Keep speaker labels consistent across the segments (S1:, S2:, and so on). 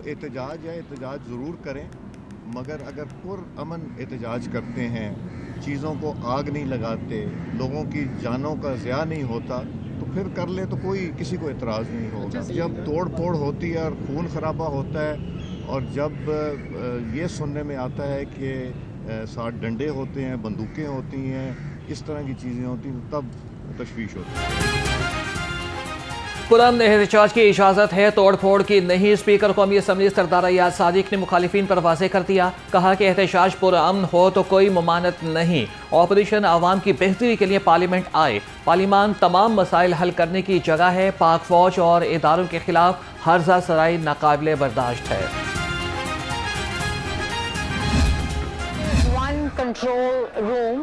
S1: एहतजाज है, एहतजाज ज़रूर करें, मगर अगर पुरअमन एहतजाज करते हैं, चीज़ों को आग नहीं लगाते, लोगों की जानों का ज़िया नहीं होता, तो फिर कर ले तो कोई किसी को एतराज़ नहीं होगा। जब तोड़ फोड़ होती है और खून खराबा होता है और जब ये सुनने में आता है कि साथ डंडे होते हैं, बंदूकें होती हैं, इस तरह की चीज़ें होती हैं, तब तशवीश होती है।
S2: पुरअमन एहतजाज की इजाज़त है, तोड़ फोड़ की नहीं। स्पीकर कौमी असम्बली सरदार अयाज सादिक ने मुखालिफिन पर वाज़े कर दिया, कहा कि एहतजाज पुरअमन हो तो कोई ममानत नहीं। ऑपोजिशन आवाम की बेहतरी के लिए पार्लियामेंट आए, पार्लियामान तमाम मसाइल हल करने की जगह है। पाक फौज और इदारों के खिलाफ हर्जा सराई नाकाबिले बर्दाश्त है।
S3: Control room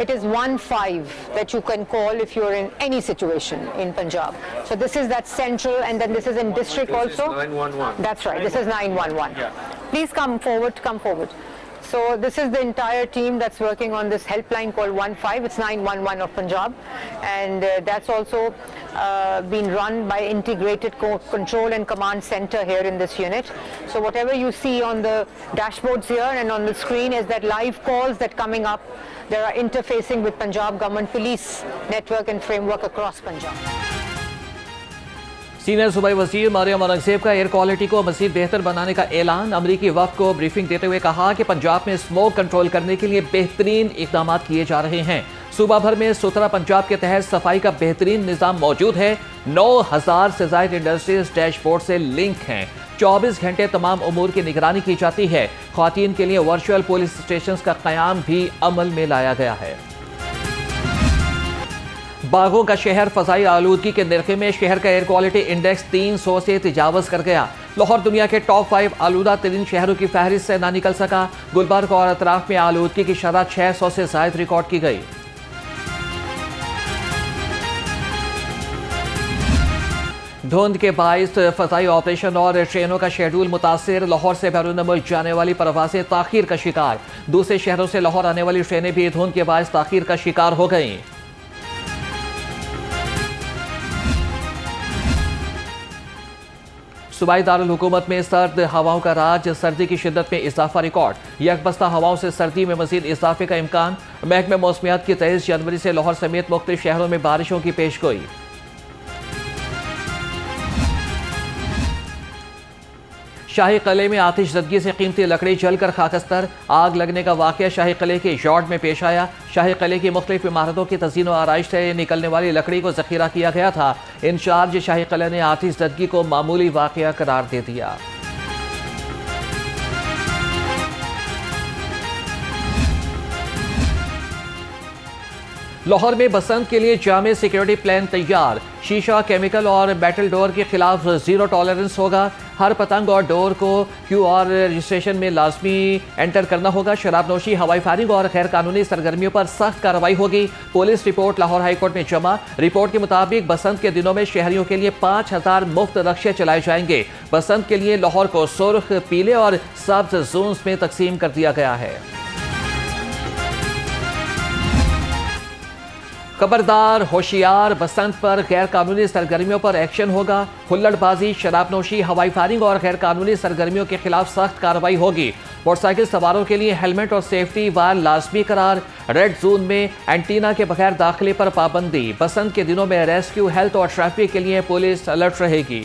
S3: it is 1-5 that you can call if you're in any situation in Punjab. So this is that central, and then this is in district also.
S4: 911.
S3: That's right. This is 911.
S4: Yeah.
S3: Please come forward. Come forward. So this is the entire team that's working on this helpline called 1-5. It's 911 of Punjab, and that's also been run by Integrated Control and Command Center here in this unit. So whatever you see on the dashboards here and on the screen is that live calls that coming up. There are interfacing with Punjab Government Police network and framework across Punjab.
S2: Senior सूबाई वज़ीर मरियम औरंगज़ेब का air quality को मज़ीद बेहतर बनाने का ऐलान। अमरीकी वफ़द को ब्रीफिंग देते हुए कहा कि पंजाब में स्मोक कंट्रोल करने के लिए बेहतरीन इक़दाम किए जा रहे हैं। सूबा भर में सुथरा पंजाब के तहत सफाई का बेहतरीन निज़ाम मौजूद है। 9000 से ज़ायद इंडस्ट्रीज डैशबोर्ड से लिंक हैं। 24 घंटे तमाम उमूर की निगरानी की जाती है। ख़वातीन के लिए वर्चुअल पुलिस स्टेशन का क़याम भी अमल में लाया गया है। बागों का शहर फ़ज़ाई आलूदगी के निरखे में शहर का एयर क्वालिटी इंडेक्स 300 से तजावज़ कर गया। लाहौर दुनिया के टॉप 5 आलूदा तरीन शहरों की फहरिस्त से ना निकल सका। गुलबर्ग और अतराफ में आलूदगी की शरह 600 से ज़ायद रिकॉर्ड की गई। धुंध के बाइस फ़ज़ाई ऑपरेशन और ट्रेनों का शेड्यूल मुतासिर। लाहौर से बैरून मुल्क जाने वाली परवाज़ें ताख़ीर का शिकार। दूसरे शहरों से लाहौर आने वाली ट्रेनें भी धुंध के बाइस ताख़ीर का शिकार हो गईं। सूबाई दारुल हुकूमत में सर्द हवाओं का राज। सर्दी की शिद्दत में इजाफा रिकॉर्ड। यकबस्ता हवाओं से सर्दी में मजीद इजाफे का इम्कान। महकमे मौसमियात की 23 जनवरी से लाहौर समेत मुख्तलिफ शहरों में बारिशों की पेशगोई। शाही किले में आतिशज़दगी से कीमती लकड़ी जलकर खाकस्तर। आग लगने का वाक़या शाही किले के यार्ड में पेश आया। शाही किले की मुख्तलिफ इमारतों की तज़ीन व आराइश से निकलने वाली लकड़ी को ज़ख़ीरा किया गया था। इंचार्ज शाही किले ने आतिशज़दगी को मामूली वाक़या करार दे दिया। लाहौर में बसंत के लिए जामे सिक्योरिटी प्लान तैयार। शीशा, केमिकल और मेटल डोर के खिलाफ जीरो टॉलरेंस होगा। हर पतंग और डोर को QR रजिस्ट्रेशन में लाजमी एंटर करना होगा। शराबनोशी, हवाई फायरिंग और गैर कानूनी सरगर्मियों पर सख्त कार्रवाई होगी। पुलिस रिपोर्ट लाहौर हाईकोर्ट में जमा। रिपोर्ट के मुताबिक बसंत के दिनों में शहरियों के लिए 5000 मुफ्त रक्शे चलाए जाएंगे। बसंत के लिए लाहौर को सुर्ख, पीले और सब्ज जोन्स में तकसीम कर दिया गया है। खबरदार, होशियार, बसंत पर गैर कानूनी सरगर्मियों पर एक्शन होगा। हुल्लड़बाजी, शराबनोशी, हवाई फायरिंग और गैर कानूनी सरगर्मियों के खिलाफ सख्त कार्रवाई होगी। मोटरसाइकिल सवारों के लिए हेलमेट और सेफ्टी वायर लाजमी करार। रेड जोन में एंटीना के बगैर दाखिले पर पाबंदी। बसंत के दिनों में रेस्क्यू, हेल्थ और ट्रैफिक के लिए पुलिस अलर्ट रहेगी।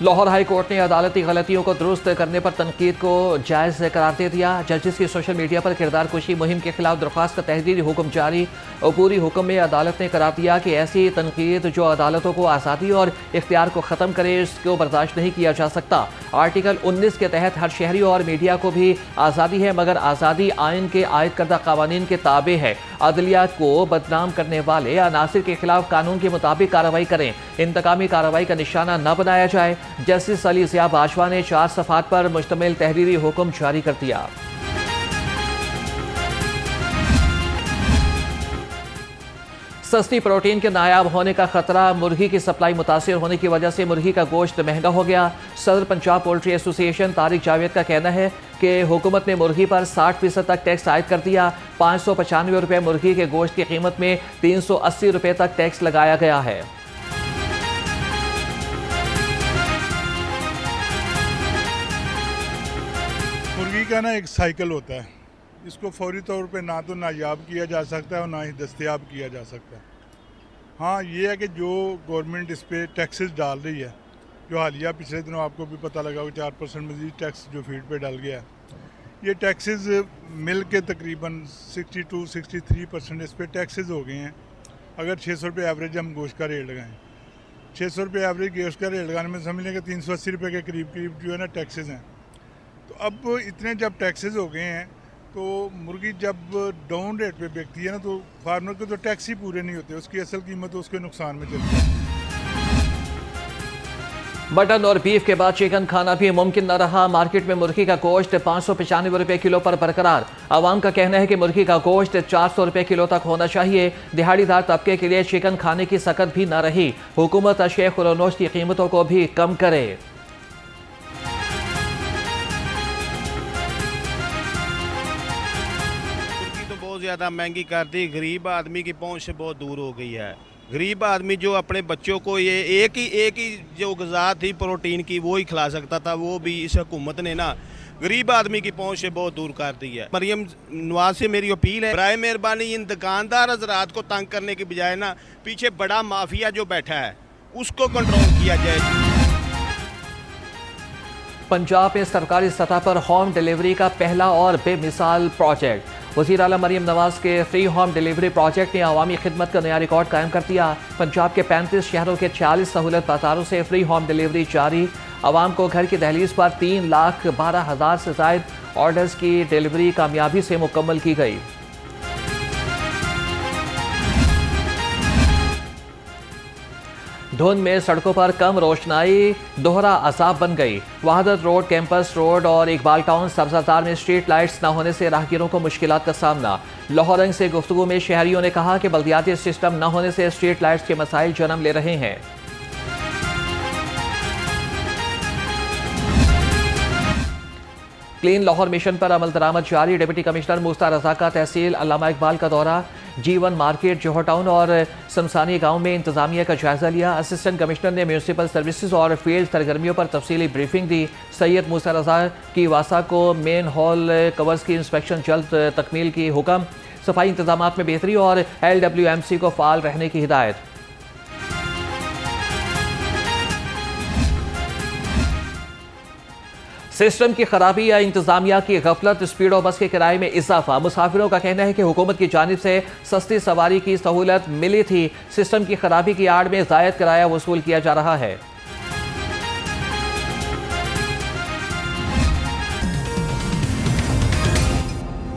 S2: लाहौर हाई कोर्ट ने अदालती गलतियों को दुरुस्त करने पर तनकीद को जायज़ करार दे दिया। जजेस की सोशल मीडिया पर किरदार कुशी मुहिम के खिलाफ दरख्वास्त का तहदीदी हुक्म जारी। अबूरी हुक्म में अदालत ने करार दिया कि ऐसी तनकीद जो अदालतों को आज़ादी और इख्तियार को ख़त्म करे, इसको बर्दाश्त नहीं किया जा सकता। आर्टिकल 19 के तहत हर शहरी और मीडिया को भी आज़ादी है, मगर आज़ादी आइन के आयद करदा कानून के ताबे है। अदलिया को बदनाम करने वाले अनासिर के खिलाफ कानून के मुताबिक कार्रवाई करें। इंतकामी कार्रवाई का निशाना न बनाया जाए। जस्टिस अली ज़िया बाजवा ने 4 सफ़हात पर मुश्तमिल तहरीरी हुक्म जारी कर दिया। सस्ती प्रोटीन के नायाब होने का खतरा। मुर्गी की सप्लाई मुतासिर होने की वजह से मुर्गी का गोश्त महंगा हो गया। सदर पंजाब पोल्ट्री एसोसिएशन तारिक जावेद का कहना है कि हुकूमत ने मुर्गी पर 60% तक टैक्स आयद कर दिया। 595 रुपये मुर्गी के गोश्त की कीमत में 380 रुपये तक टैक्स लगाया गया है।
S4: मुर्गी का ना एक साइकिल होता है, इसको फौरी तौर पे ना तो नायाब किया जा सकता है और ना ही दस्तयाब किया जा सकता है। हाँ, ये है कि जो गवर्नमेंट इस पर टैक्सेस डाल रही है, जो हालिया पिछले दिनों आपको भी पता लगा कि 4% मजीद टैक्स जो फीड पे डाल गया है, ये टैक्सेस मिल के तकरीबन 62-63% इस पर टैक्सेस हो गए हैं। अगर 600 रुपये एवरेज हम गोश्त का रेट लगाएं, 600 रुपये एवरेज गोश्त का रेट लगाने में समझ लें कि 380 रुपये के करीब जो है ना टैक्सेस हैं। तो अब इतने जब टैक्सेस हो गए हैं तो मुर्गी जब डाउन रेट पे बिकती है ना, तो फार्मर के तो टैक्स ही पूरे नहीं होते, उसकी असल कीमत उसके नुकसान में चलती है।
S2: मटन और बीफ के बाद चिकन खाना भी मुमकिन न रहा। मार्केट में मुर्गी का गोश्त 595 रुपये किलो पर बरकरार। आवाम का कहना है कि मुर्गी का गोश्त 400 रुपये किलो तक होना चाहिए। दिहाड़ीदार तबके के लिए चिकन खाने की सकत भी न रही। हुकूमत अशिया खुरानोश की कीमतों को भी कम करे।
S5: बहुत ज़्यादा महंगी कर दी, गरीब आदमी की पहुंच से बहुत दूर हो गई है। गरीब आदमी जो अपने बच्चों को ये एक ही जो ग़िज़ा थी प्रोटीन की वो ही खिला सकता था, वो भी इस हुकूमत ने ना गरीब आदमी की पहुंच से बहुत दूर कर दी है। मरियम नवाज से मेरी अपील है, बराए मेहरबानी इन दुकानदार हज़रात को तंग करने के बजाय ना पीछे बड़ा माफिया जो बैठा है उसको कंट्रोल किया जाए।
S2: पंजाब में सरकारी सतह पर होम डिलीवरी का पहला और बेमिसाल प्रोजेक्ट। वज़ीर आला मरियम नवाज के फ्री होम डिलीवरी प्रोजेक्ट ने अवामी खिदमत का नया रिकॉर्ड कायम कर दिया। पंजाब के 35 शहरों के 40 सहूलत बाजारों से फ्री होम डिलीवरी जारी। आवाम को घर की दहलीज पर 3,12,000 से ज़ायद ऑर्डर्स की डिलीवरी कामयाबी से मुकम्मल की गई। धुंध में सड़कों पर कम रोशनाई दोहरा अजाब बन गई। वहादत रोड, कैंपस रोड और इकबाल टाउन सब्जाजार में स्ट्रीट लाइट्स न होने से राहगीरों को मुश्किलात का सामना। लाहौर रंग से गुफ्तगू में शहरियों ने कहा कि बल्दियाती सिस्टम न होने से स्ट्रीट लाइट्स के मसाइल जन्म ले रहे हैं। क्लीन लाहौर मिशन पर अमल दरामद जारी। डिप्टी कमिश्नर मूसा रजा का तहसील अल्लामा इकबाल का दौरा। G1 मार्केट, जोहर टाउन और शमसानी गांव में इंतजामिया का जायजा लिया। असिस्टेंट कमिश्नर ने म्यूनसिपल सर्विसेज और फील्ड सरगर्मियों पर तफसीली ब्रीफिंग दी। सैयद मूसा रजा की वासा को मेन हॉल कवर्स की इंस्पेक्शन जल्द तकमील की हुक्म। सफाई इंतजामात में बेहतरी और LWMC को फाल रहने की हिदायत। सिस्टम की खराबी या इंतजामिया की गफलत, स्पीडो बस के किराए में इजाफा। मुसाफिरों का कहना है कि हुकूमत की जानिब से सस्ती सवारी की सहूलत मिली थी, सिस्टम की खराबी की आड़ में ज़ायद किराया वसूल किया जा रहा है।